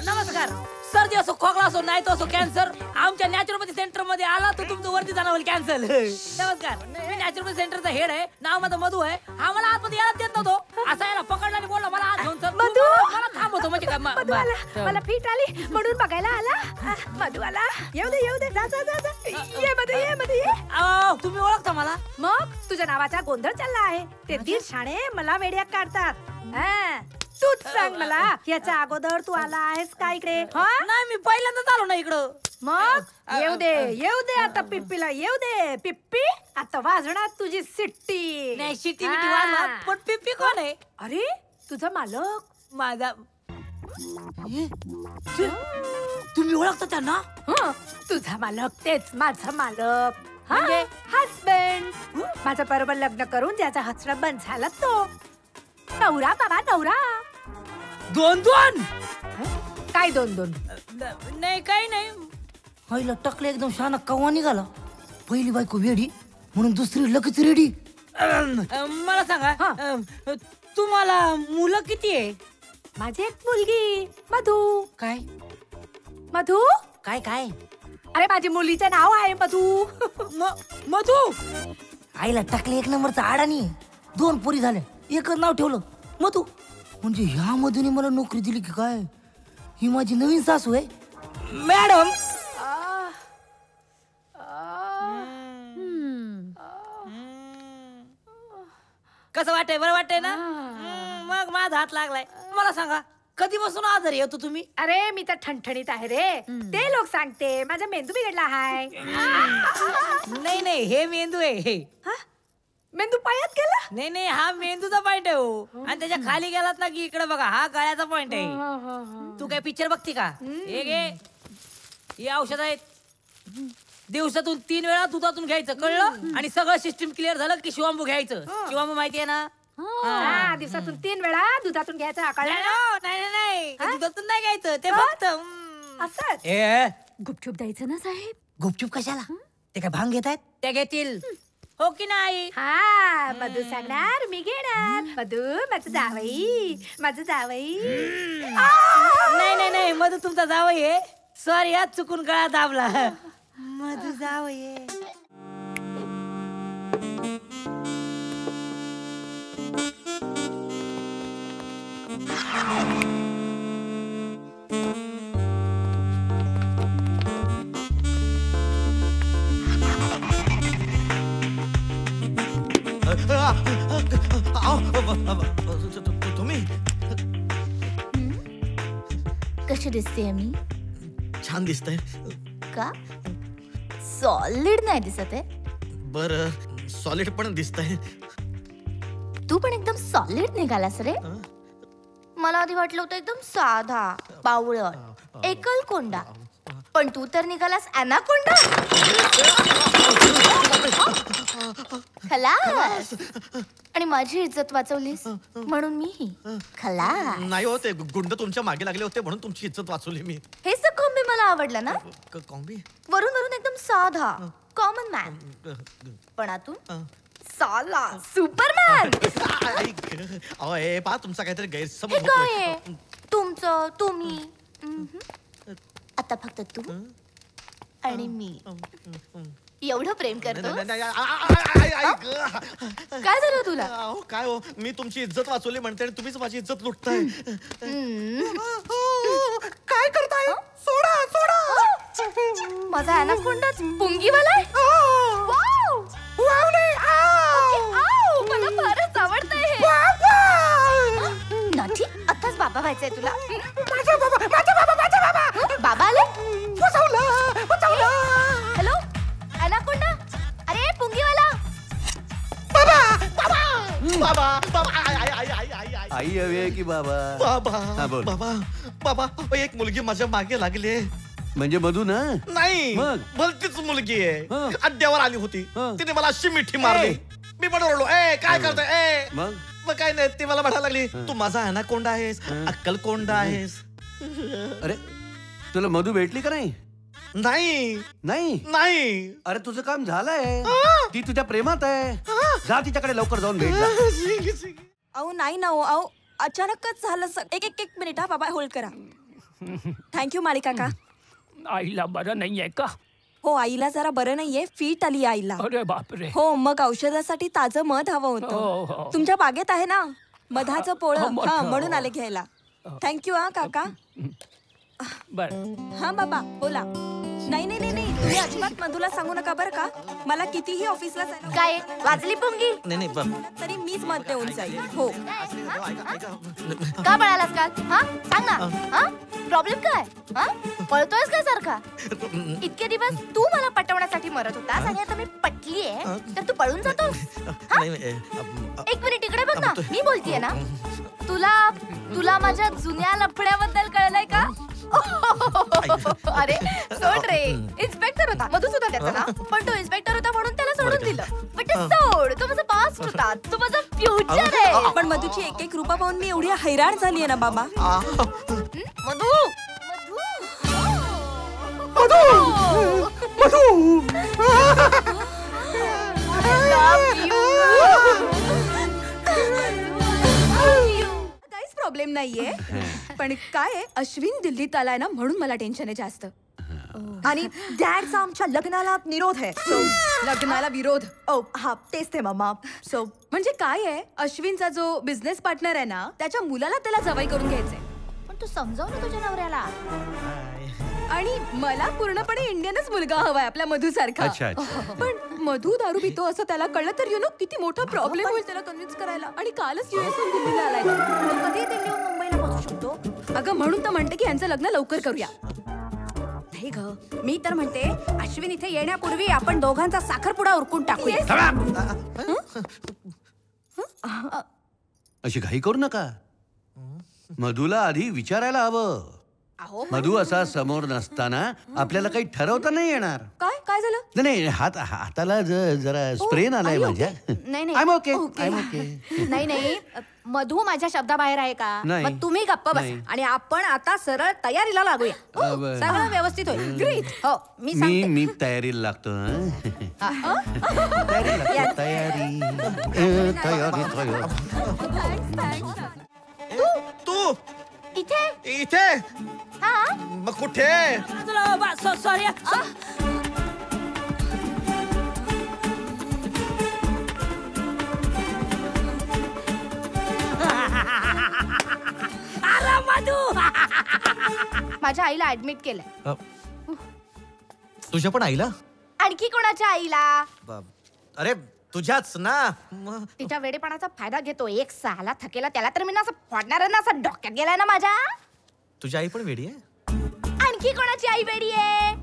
नमस्कार. सर्दी असो, खोकला असो, नाही तो असो कॅन्सर, आमच्या नॅचरोपॅथी सेंटर मध्ये आला तर तुमचं वरती जाणार होईल कॅन्सल. नमस्कार, मी नॅचरोपॅथी सेंटरचा हेड आहे. नाव माझं मधू आहे. हा मला आतमध्ये यायला देत नव्हतो. असा याला पकडला आणि बोलला मला आत घेऊन चल. मधू! मला थांबवतो म्हणजे काय मला फिट आली म्हणून बघायला आला. मधू आला. येऊ दे जा जा जा जा. ये मधू ये. तुम्ही ओळखता मला? मग तुझ्या नावाचा गोंधळ चालला आहे. ते दीड शाणे मला वेड्यात काढतात. तूच सांग मला, याच्या अगोदर तू आला आहेस का इकडे? नाही, मी पहिल्यांदाच आलो ना इकडं. मग येऊ दे आता पिप्पीला येऊ दे. पिप्पी आता वाजणार तुझी सिट्टी. नाही, शिट्टी बिट्टी वाजवा, पण पिप्पी कोण आहे? अरे तुझा मालक. माझा तुम्ही ओळखता त्यांना? तुझा मालक तेच माझा मालक. म्हणजे हसबंड. माझं बरोबर लग्न करून ज्याचा हसरा बंद झाला तो नवरा. बाबा नवरा. दोन काय दोन? नाही, काही नाही. पहिलं टकलं एकदम शाना कव्वा निघाला. पहिली बायको वेडी म्हणून दुसरी लगेच रेडी. मला सांगा, तुम्हाला मुलं किती आहे? माझी एक मुलगी मधू. काय मधू? काय काय? अरे माझी मुलीचं नाव आहे मधू. मधू. आईला टाकले एक नंबरचा आडानी. 2 पोरी झाल्या, एकच नाव ठेवलं मधू. म्हणजे ह्या मधूने मला नोकरी दिली की काय? ही माझी नवीन सासू आहे मॅडम. कसं वाटतंय? बरं वाटतंय ना? मग माझा हात लागलाय. मला सांगा, कधीपासून आजारी येतो तुम्ही? अरे मी तर ठणठणीत आहे रे. ते लोक सांगते माझा मेंदू बिघडला आहे. नाही, हे मेंदू आहे. मेंदू पायात गेला? नाही, हा मेंदूचा पॉइंट आहे हो. आणि त्याच्या खाली गेलात ना की इकडे बघा, हा गळ्याचा पॉइंट आहे. तू काय पिक्चर बघती का? हे औषध आहेत. दिवसातून 3 वेळा दुधातून घ्यायचं, कळलं? आणि सगळं सिस्टीम क्लिअर झालं की शिवांबू घ्यायचं. शिवांबू माहिती आहे ना? दिवसातून 3 वेळा दुधातून घ्यायचं. नाही, दुधातून नाही घ्यायचं. ते फक्त असंच गुपचूप द्यायचं ना साहेब. गुपचूप कशाला? ते काय भांग घेत आहेत? ते घेतील हो की नाही? मधू सांगणार, मी घेणार. मधू माझं जावई. नाही, मधू तुमचा जावई आहे. सॉरी, आज चुकून गळा दाबला. मधू जावई आहे. तुम्ही कशी दिसते मी? छान दिसतंय. का सॉलिड नाही दिसत आहे? बरं, सॉलिड पण दिसतंय. तू पण एकदम सॉलिड निघालास रे. मला आधी वाटलं होतं एकदम साधा बावळट एकलकोंडा, पण तू तर निघालास ॲनाकोंडा. खलास. आणि माझी इज्जत वाचवलीस म्हणून मी खलास. नाही हो, ते गुंड तुमच्या मागे लागले होते म्हणून तुमची इज्जत वाचवली मी. हेच तर कॉम्बी मला आवडलं ना. कॉम्बी वरून एकदम साधा कॉमन मॅन, पण आतून साला सुपरमॅन. पहा, तुमचा काहीतरी गैरसमज काय तुमचं तुम्ही. आता फक्त तू आणि मी एवढं प्रेम करतो. काय झालं तुला? काय हो, मी तुमची इज्जत वाचवली म्हणते आणि तुम्हीच माझी इज्जत लुटताय. काय करताय? सोडा. माझा ॲनाकोंडाच पुंगीवाला आहे. मला फारच आवडतंय हे. नाठी, आताच बाबा व्हायचंय तुला. बाबा आले. Hello Anaconda. अरे पुंगीवाला. आई हवी आहे की बाबा? बाबा, एक मुलगी माझ्या मागे लागली. म्हणजे मधू ना? नाही, मग भलतीच मुलगी आहे. अड्ड्यावर आली होती. तिने मला अशी मिठी मारली. मी पण ओरडलो, काय करताय? मग काय नाही, ती मला म्हणायला लागली, तू माझा ॲनाकोंडा आहेस, अक्कलकोंडा आहेस. अरे तुला मधू भेटली का नाही? नाही. अरे तुझं काम झालंय. ती तुझ्या प्रेमात आहे. जा तिच्याकडे लवकर जाऊन भेट जा. अहो नाही ना हो. अचानकच झालं एक मिनिट हा बाबा होल्ड करा. थँक्यू माळी काका. आईला बरं नाहीये का? हो आईला जरा बरं नाहीये, फीट आली आईला. अरे बापरे. हो मग औषधासाठी ताजं मध हवं हो, होतं. हो. तुमच्या बागेत आहे ना मधाचं पोळं. हो, मध, हा हो. म्हणून आले घ्यायला. थँक्यू हा काका. बर. हा बाबा बोला. नाही नाही नाही नाही तुम्ही अजिबात मधूला सांगू नका बरं का. मला कितीही ऑफिसला जायला काय वाजली पुंगी? नाही तरी मीच मत देऊन जाईल. हो का पळालास काल? हा सांग ना. हा प्रॉब्लेम काय? हा पळतोयस काय सारखा? इतके दिवस तू मला पटवण्यासाठी मरत होतास आणि आता मी पटलीये तर तू पळून जातोस? एक मिनिट इकडे बघ ना, मी बोलतीये ना. तुला माझ्या जुन्या लफड्याबद्दल कळलंय का? अरे सोड रे. इन्स्पेक्टर होता मधुसूदन त्याचा ना, पण तो इन्स्पेक्टर होता म्हणून त्याला सोडून दिलं. पण ते सोड, तो माझा पास्ट होता, तो माझा फ्युचर आहे. पण मधूची एक रुपा पाहून मी एवढी हैराण झालीये ना बाबा. मधु काहीच प्रॉब्लेम नाहीये. पण काय आहे, अश्विन दिल्लीत आलाय ना म्हणून मला टेन्शन आहे जास्त. आणि डॅडचा आमच्या लग्नाला निरोध आहे. लग्नाला विरोध. हा तेच ते मामा. सो म्हणजे काय आहे, अश्विनचा जो बिझनेस पार्टनर आहे ना त्याच्या मुलाला त्याला जवाई करून घ्यायचंय. पण तू समजाव ना तुझ्या नवऱ्याला. आणि मला पूर्णपणे इंडियनच मुलगा हवाय आपल्या मधू सारखा. अच्छा, अच्छा. पण मधू दारू पितो असं त्याला कळलं तर किती मोठा प्रॉब्लेम होईल त्याला कन्व्हिन्स करायला. आणि कालच युएसहून दिल्लीला आलाय. तो कधी दिल्लीहून मुंबईला पोहोचू शकतो? अगं म्हणून तर म्हणते की यांचं लग्न लवकर करूया. नाही ग, मी तर म्हणते अश्विन इथे येण्यापूर्वी आपण दोघांचा साखरपुडा उरकून टाकूया. अशी घाई करू नका. मधूला आधी विचारायला हवं. मधू असा समोर नसताना आपल्याला काही ठरवता नाही येणार. काय काय झालं? नाही हाताला जरा स्प्रेन आलाय माझ्या. नाही आय एम ओके. नाही मधू माझ्या शब्दाबाहेर आहे का? नाही. मग तुम्ही गप्प बस नाही. आणि आपण आता सरळ तयारीला लागूया. बरं. सगळं व्यवस्थित होईल. ग्रेट. हो मी सांगते. मी तयारीला लागतो. तयारी. तू इथे. इथे हा मग कुठे? सॉरी. अरे मधू. माझ्या आईला ऍडमिट केलंय. तुझ्या पण आईला? आणखी कोणाच्या आईला? अरे तुझ्याच ना. तिच्या वेडेपणाचा फायदा घेतो एक साला थकेला त्याला तर मी ना असं फोडणार ना, असं डोक्यात गेलाय ना माझ्या. तुझी आई पण वेडी आहे? आणखी कोणाची आई वेडी आहे?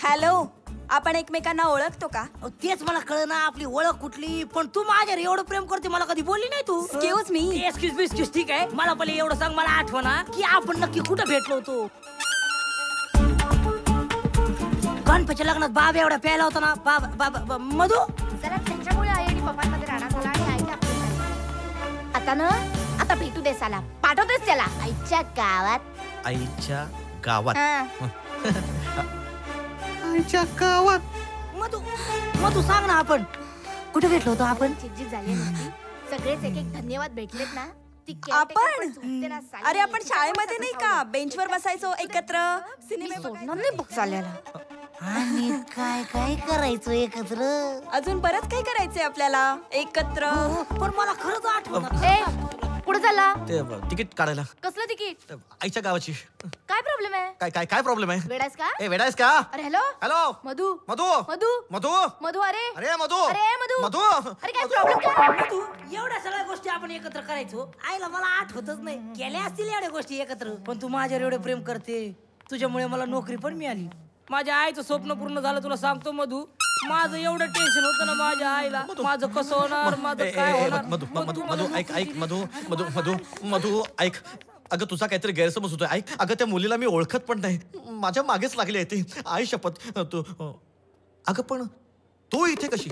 हॅलो, आपण एकमेकांना ओळखतो का? तेच मला कळ ना आपली ओळख कुठली. पण तू माझ्यावर एवढं प्रेम करते मला कधी बोलली नाही तू. Excuse me. एक्सक्यूज ठीक आहे. मला पहिले एवढं सांग, मला आठवणा की आपण नक्की कुठं भेटलो होतो. गणपतीच्या लग्नात बाबा एवढा प्यायला होता ना. बाबा मधू. जरा त्याच्यामुळे आई आणि पप्पांमध्ये राडा झाला आणि आईने आपली झाली. आता ना आता भेटू दे साला. पाठवतेस त्याला आईच्या गावात. आईच्या गावात? हा. आईच्या गावात? मधू सांग ना आपण कुठे भेटलो होतो. आपण चिडचिड झाली नसती. सगळेच एक एक धन्यवाद भेटलेत ना. ती आपण अरे आपण शाळेमध्ये नाही का बेंचवर बसायचो एकत्र सिनेमे सोडणार नाही बघ चालल्याला. आणि काय काय करायचं एकत्र. अजून बरंच काही करायचंय आपल्याला एकत्र. पण मला खरंच आठवण. ए पुढे चालला. ते तिकीट काढायला. कसलं तिकीट? आईच्या गावाची. काय प्रॉब्लेम आहे? काय काय काय प्रॉब्लेम आहे? वेडायस का? ए वेडायस का? अरे हॅलो हॅलो मधू. मधू मधू मधू मधू. अरे अरे मधू अरे मधू. मधू अरे काय प्रॉब्लेम काय? तू एवढ्या सगळ्या गोष्टी आपण एकत्र करायचो. आईला मला आठवतच नाही. केल्या असतील एवढ्या गोष्टी एकत्र. पण तू माझ्यावर एवढे प्रेम करते. तुझ्यामुळे मला नोकरी पण मिळाली. माझ्या आईचं स्वप्न पूर्ण झालं. तुला सांगतो मधू, माझं एवढं टेन्शन होतं ना माझ्या आईला. माझं कसं होणार, माझं काय होणार. मधू मधू मधू ऐक ऐक मधू मधू मधू मधू ऐक. अगं तुझा काहीतरी गैरसमज होतोय. ऐक अगं त्या मुलीला मी ओळखत पण नाही. माझ्या मागेच लागली आहे ती. आई शपथ. तू अगं पण तू इथे कशी?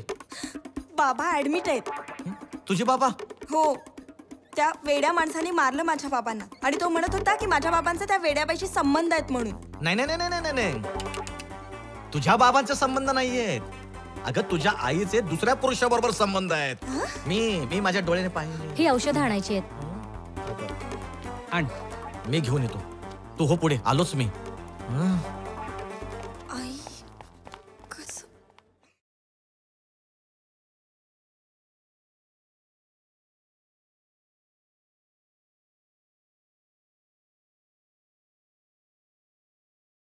बाबा ऍडमिट आहेत. तुझे बाबा? हो, त्या वेड्या माणसाने मारलं माझ्या बाबांना आणि तो म्हणत होता की माझ्या बाबांचा त्या वेड्याबाईशी संबंध आहेत म्हणून. नाही नाही नाही नाही नाही, तुझ्या बाबांचे संबंध नाहीयेत. अगं तुझ्या आईचे दुसऱ्या पुरुषाबरोबर संबंध आहेत. मी माझ्या डोळ्याने पाहिले. ही औषध आणायची आहेत. आण. मी घेऊन येतो. तू हो पुढे, आलोच मी. हं.